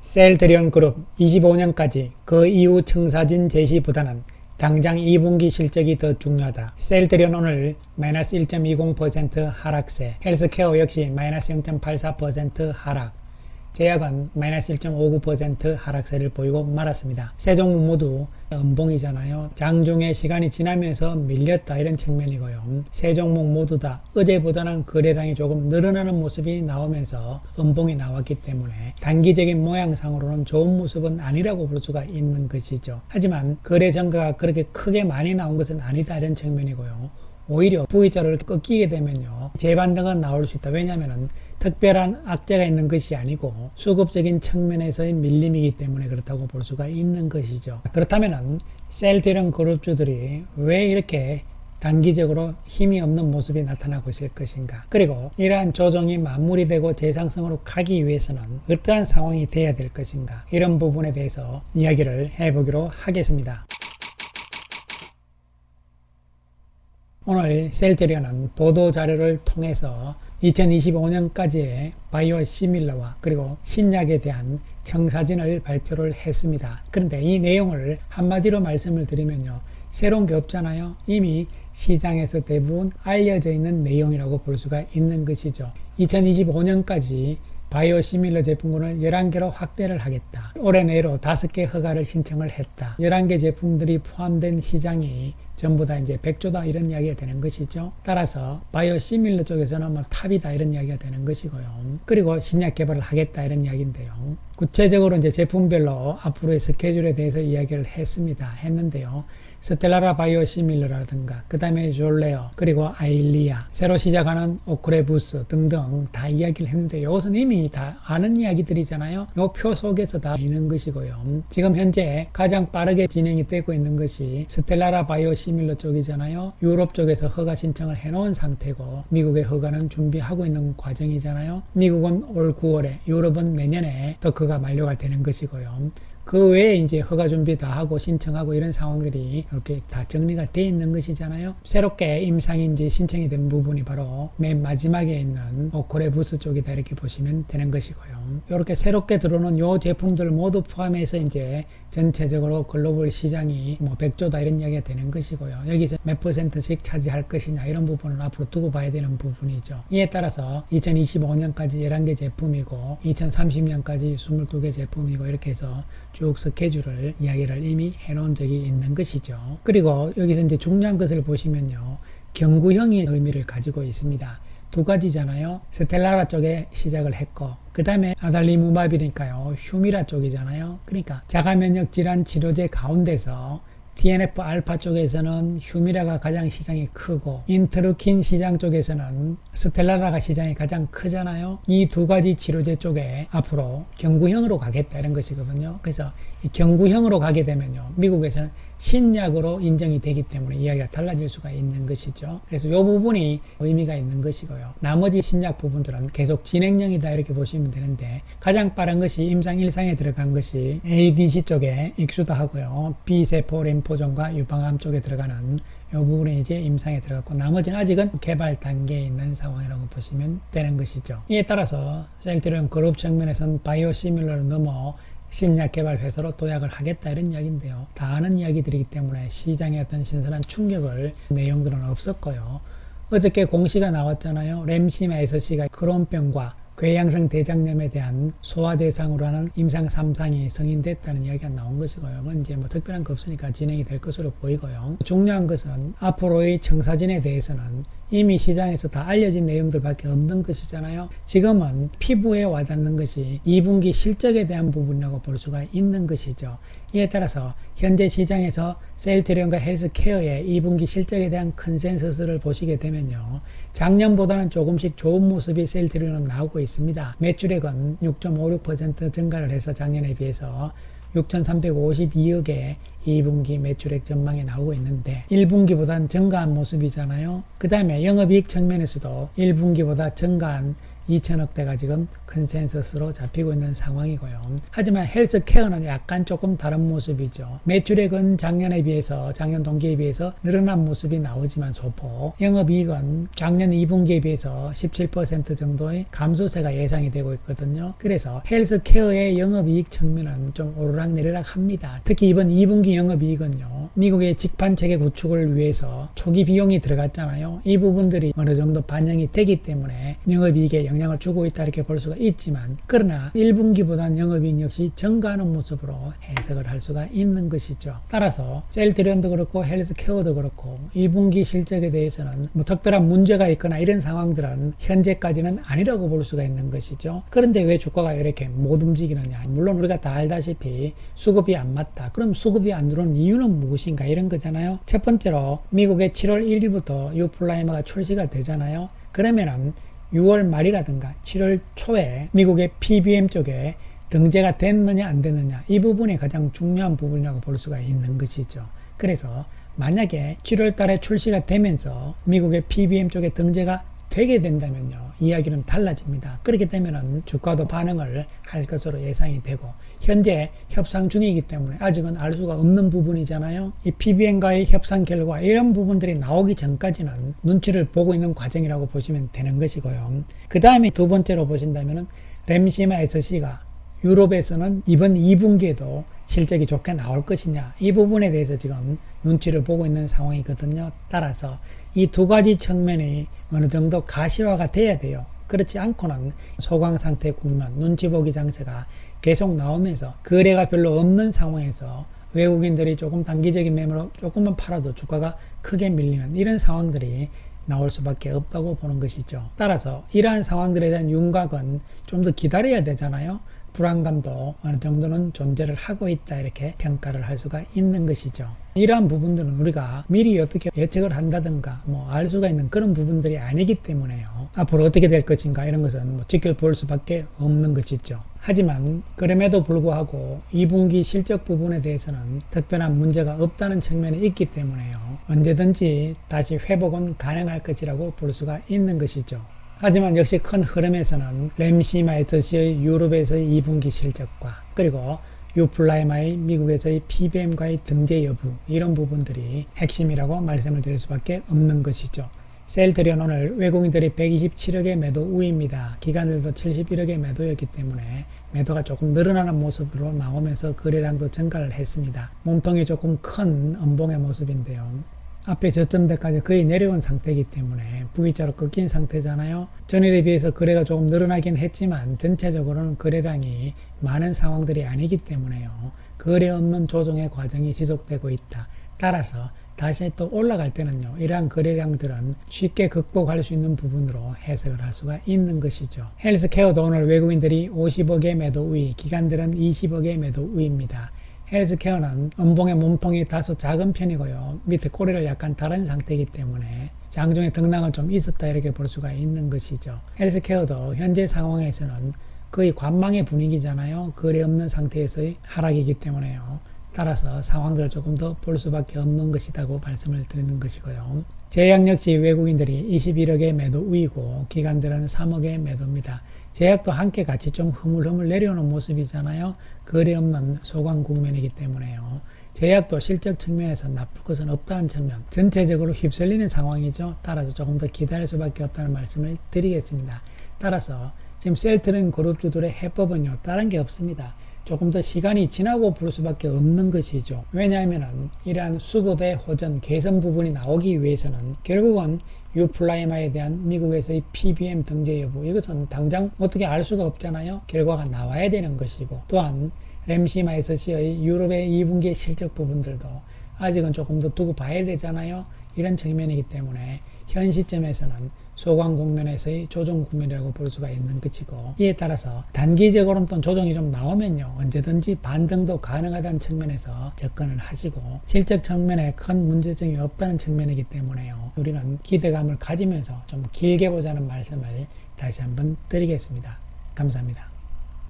셀트리온 그룹 25년까지 그 이후 청사진 제시보다는 당장 2분기 실적이 더 중요하다. 셀트리온 오늘 마이너스 1.20% 하락세, 헬스케어 역시 마이너스 0.84% 하락, 제약은 마이너스 1.59% 하락세를 보이고 말았습니다. 세 종목 모두 음봉이잖아요. 장중에 시간이 지나면서 밀렸다 이런 측면이고요. 세 종목 모두 다 어제보다는 거래량이 조금 늘어나는 모습이 나오면서 음봉이 나왔기 때문에 단기적인 모양상으로는 좋은 모습은 아니라고 볼 수가 있는 것이죠. 하지만 거래 정가가 그렇게 크게 많이 나온 것은 아니다 이런 측면이고요. 오히려 V자로 이렇게 꺾이게 되면요, 재반등은 나올 수 있다. 왜냐하면 특별한 악재가 있는 것이 아니고 수급적인 측면에서의 밀림이기 때문에 그렇다고 볼 수가 있는 것이죠. 그렇다면 셀트리온 그룹주들이 왜 이렇게 단기적으로 힘이 없는 모습이 나타나고 있을 것인가, 그리고 이러한 조정이 마무리되고 재상승으로 가기 위해서는 어떠한 상황이 돼야 될 것인가, 이런 부분에 대해서 이야기를 해보기로 하겠습니다. 오늘 셀트리온은 보도자료를 통해서 2025년까지의 바이오 시밀러와 그리고 신약에 대한 청사진을 발표를 했습니다. 그런데 이 내용을 한마디로 말씀을 드리면요, 새로운 게 없잖아요. 이미 시장에서 대부분 알려져 있는 내용이라고 볼 수가 있는 것이죠. 2025년까지 바이오 시밀러 제품군을 11개로 확대를 하겠다. 올해 내로 5개 허가를 신청을 했다. 11개 제품들이 포함된 시장이 전부 다 이제 100조다 이런 이야기가 되는 것이죠. 따라서 바이오 시밀러 쪽에서는 뭐 탑이다 이런 이야기가 되는 것이고요. 그리고 신약 개발을 하겠다 이런 이야기인데요. 구체적으로 이제 제품별로 앞으로의 스케줄에 대해서 이야기를 했는데요. 스텔라라 바이오 시밀러라든가 그 다음에 졸레어, 그리고 아일리아, 새로 시작하는 오크레부스 등등 다 이야기를 했는데 이것은 이미 다 아는 이야기들이잖아요. 이 표 속에서 다 있는 것이고요. 지금 현재 가장 빠르게 진행이 되고 있는 것이 스텔라라 바이오 시밀러 쪽이잖아요. 유럽 쪽에서 허가 신청을 해놓은 상태고 미국의 허가는 준비하고 있는 과정이잖아요. 미국은 올 9월에, 유럽은 내년에 더 만료가 되는 것이고요. 그 외에 이제 허가 준비 다 하고 신청하고 이런 상황들이 이렇게 다 정리가 되어 있는 것이잖아요. 새롭게 임상이 이제 신청이 된 부분이 바로 맨 마지막에 있는 오코레부스 쪽이다 이렇게 보시면 되는 것이고요. 이렇게 새롭게 들어오는 요 제품들 모두 포함해서 이제 전체적으로 글로벌 시장이 뭐 100조다 이런 이야기가 되는 것이고요. 여기서 몇 %씩 차지할 것이냐 이런 부분을 앞으로 두고 봐야 되는 부분이죠. 이에 따라서 2025년까지 11개 제품이고 2030년까지 22개 제품이고 이렇게 해서 쭉 스케줄을 이야기를 이미 해놓은 적이 있는 것이죠. 그리고 여기서 이제 중요한 것을 보시면요, 경구형의 의미를 가지고 있습니다. 두 가지잖아요. 스텔라라 쪽에 시작을 했고 그 다음에 아달리무마비니까요 휴미라 쪽이잖아요. 그러니까 자가면역 질환 치료제 가운데서 TNF 알파 쪽에서는 휴미라가 가장 시장이 크고 인터루킨 시장 쪽에서는 스텔라라가 시장이 가장 크잖아요. 이 두 가지 치료제 쪽에 앞으로 경구형으로 가겠다 이런 것이거든요. 그래서 이 경구형으로 가게 되면요, 미국에서는 신약으로 인정이 되기 때문에 이야기가 달라질 수가 있는 것이죠. 그래서 이 부분이 의미가 있는 것이고요. 나머지 신약 부분들은 계속 진행형이다 이렇게 보시면 되는데, 가장 빠른 것이 임상 1상에 들어간 것이 ADC 쪽에 익수도 하고요. B세포 림포종과 유방암 쪽에 들어가는 이 부분이 이제 임상에 들어갔고, 나머지는 아직은 개발 단계에 있는 상황이라고 보시면 되는 것이죠. 이에 따라서 셀트리온 그룹 측면에서는 바이오 시밀러를 넘어 신약 개발 회사로 도약을 하겠다 이런 이야기인데요. 다 아는 이야기들이기 때문에 시장에 어떤 신선한 충격을 내용들은 없었고요. 어저께 공시가 나왔잖아요. 램시마에서시가 크론병과 궤양성 대장염에 대한 소화 대상으로 하는 임상 3상이 승인됐다는 이야기가 나온 것이고요. 그건 이제 뭐 특별한 거 없으니까 진행이 될 것으로 보이고요. 중요한 것은 앞으로의 청사진에 대해서는 이미 시장에서 다 알려진 내용들밖에 없는 것이잖아요. 지금은 피부에 와닿는 것이 2분기 실적에 대한 부분이라고 볼 수가 있는 것이죠. 이에 따라서 현재 시장에서 셀트리온과 헬스케어의 2분기 실적에 대한 컨센서스를 보시게 되면요, 작년보다는 조금씩 좋은 모습이 셀트리온은 나오고 있습니다. 매출액은 6.56% 증가를 해서 작년에 비해서 6,352억의 2분기 매출액 전망이 나오고 있는데 1분기보다는 증가한 모습이잖아요. 그 다음에 영업이익 측면에서도 1분기보다 증가한 2천억대가 지금 컨센서스로 잡히고 있는 상황이고요. 하지만 헬스케어는 약간 조금 다른 모습이죠. 매출액은 작년에 비해서, 작년 동기에 비해서 늘어난 모습이 나오지만 소폭, 영업이익은 작년 2분기에 비해서 17% 정도의 감소세가 예상이 되고 있거든요. 그래서 헬스케어의 영업이익 측면은 좀 오르락내리락 합니다. 특히 이번 2분기 영업이익은요, 미국의 직판체계 구축을 위해서 초기 비용이 들어갔잖아요. 이 부분들이 어느 정도 반영이 되기 때문에 영업이익에 영향을 주고 있다 이렇게 볼 수가 있지만, 그러나 1분기보다는 영업이익 역시 증가하는 모습으로 해석을 할 수가 있는 것이죠. 따라서 셀트리온도 그렇고 헬스케어도 그렇고 2분기 실적에 대해서는 뭐 특별한 문제가 있거나 이런 상황들은 현재까지는 아니라고 볼 수가 있는 것이죠. 그런데 왜 주가가 이렇게 못 움직이느냐? 물론 우리가 다 알다시피 수급이 안 맞다. 그럼 수급이 안 들어오는 이유는 무엇인가? 이런 거잖아요. 첫 번째로 미국의 7월 1일부터 유플라이머가 출시가 되잖아요. 그러면은 6월 말이라든가 7월 초에 미국의 PBM 쪽에 등재가 됐느냐 안 됐느냐, 이 부분이 가장 중요한 부분이라고 볼 수가 있는 것이죠. 그래서 만약에 7월 달에 출시가 되면서 미국의 PBM 쪽에 등재가 되게 된다면요, 이야기는 달라집니다. 그렇게 되면은 주가도 반응을 할 것으로 예상이 되고, 현재 협상 중이기 때문에 아직은 알 수가 없는 부분이잖아요. 이 PBM과의 협상 결과 이런 부분들이 나오기 전까지는 눈치를 보고 있는 과정이라고 보시면 되는 것이고요. 그 다음에 두 번째로 보신다면은 램시마 SC가 유럽에서는 이번 2분기에도 실적이 좋게 나올 것이냐, 이 부분에 대해서 지금 눈치를 보고 있는 상황이거든요. 따라서 이 두 가지 측면이 어느 정도 가시화가 돼야 돼요. 그렇지 않고는 소강 상태 국면, 눈치 보기 장세가 계속 나오면서 거래가 별로 없는 상황에서 외국인들이 조금 단기적인 매매로 조금만 팔아도 주가가 크게 밀리는 이런 상황들이 나올 수밖에 없다고 보는 것이죠. 따라서 이러한 상황들에 대한 윤곽은 좀 더 기다려야 되잖아요. 불안감도 어느 정도는 존재를 하고 있다 이렇게 평가를 할 수가 있는 것이죠. 이러한 부분들은 우리가 미리 어떻게 예측을 한다든가 알 수가 있는 그런 부분들이 아니기 때문에요. 앞으로 어떻게 될 것인가 이런 것은 지켜볼 수밖에 없는 것이죠. 하지만 그럼에도 불구하고 2분기 실적 부분에 대해서는 특별한 문제가 없다는 측면이 있기 때문에요, 언제든지 다시 회복은 가능할 것이라고 볼 수가 있는 것이죠. 하지만 역시 큰 흐름에서는 램시마 SC의 유럽에서의 2분기 실적과 그리고 유플라이마의 미국에서의 PBM과의 등재 여부, 이런 부분들이 핵심이라고 말씀을 드릴 수밖에 없는 것이죠. 셀트리온 오늘 외국인들이 127억의 매도 우위입니다. 기관들도 71억의 매도였기 때문에 매도가 조금 늘어나는 모습으로 나오면서 거래량도 증가를 했습니다. 몸통이 조금 큰 음봉의 모습인데요, 앞에 저점대까지 거의 내려온 상태이기 때문에 V자로 꺾인 상태잖아요. 전일에 비해서 거래가 조금 늘어나긴 했지만 전체적으로는 거래량이 많은 상황들이 아니기 때문에요, 거래 없는 조정의 과정이 지속되고 있다. 따라서 다시 또 올라갈 때는요, 이러한 거래량들은 쉽게 극복할 수 있는 부분으로 해석을 할 수가 있는 것이죠. 헬스케어도 오늘 외국인들이 50억의 매도 우위, 기관들은 20억의 매도 우위입니다. 헬스케어는 음봉의 몸통이 다소 작은 편이고요, 밑에 꼬리를 약간 다른 상태이기 때문에 장중에 등락은 좀 있었다 이렇게 볼 수가 있는 것이죠. 헬스케어도 현재 상황에서는 거의 관망의 분위기잖아요. 거래 없는 상태에서의 하락이기 때문에요, 따라서 상황들을 조금 더 볼 수밖에 없는 것이라고 말씀을 드리는 것이고요. 제약 역시 외국인들이 21억의 매도 우위고 기관들은 3억의 매도입니다. 제약도 함께 같이 좀 흐물흐물 내려오는 모습이잖아요. 거래 없는 소강 국면이기 때문에요. 제약도 실적 측면에서 나쁠 것은 없다는 측면, 전체적으로 휩쓸리는 상황이죠. 따라서 조금 더 기다릴 수밖에 없다는 말씀을 드리겠습니다. 따라서 지금 셀트리온 그룹주들의 해법은요, 다른 게 없습니다. 조금 더 시간이 지나고 볼 수밖에 없는 것이죠. 왜냐하면 이러한 수급의 호전, 개선 부분이 나오기 위해서는 결국은 유플라이마에 대한 미국에서의 PBM 등재 여부, 이것은 당장 어떻게 알 수가 없잖아요. 결과가 나와야 되는 것이고, 또한 램시마 SC의 유럽의 2분기 실적 부분들도 아직은 조금 더 두고 봐야 되잖아요. 이런 측면이기 때문에 현 시점에서는 소강 국면에서의 조정 국면이라고 볼 수가 있는 것이고, 이에 따라서 단기적으로는 또 조정이 좀 나오면요, 언제든지 반등도 가능하다는 측면에서 접근을 하시고, 실적 측면에 큰 문제점이 없다는 측면이기 때문에요, 우리는 기대감을 가지면서 좀 길게 보자는 말씀을 다시 한번 드리겠습니다. 감사합니다.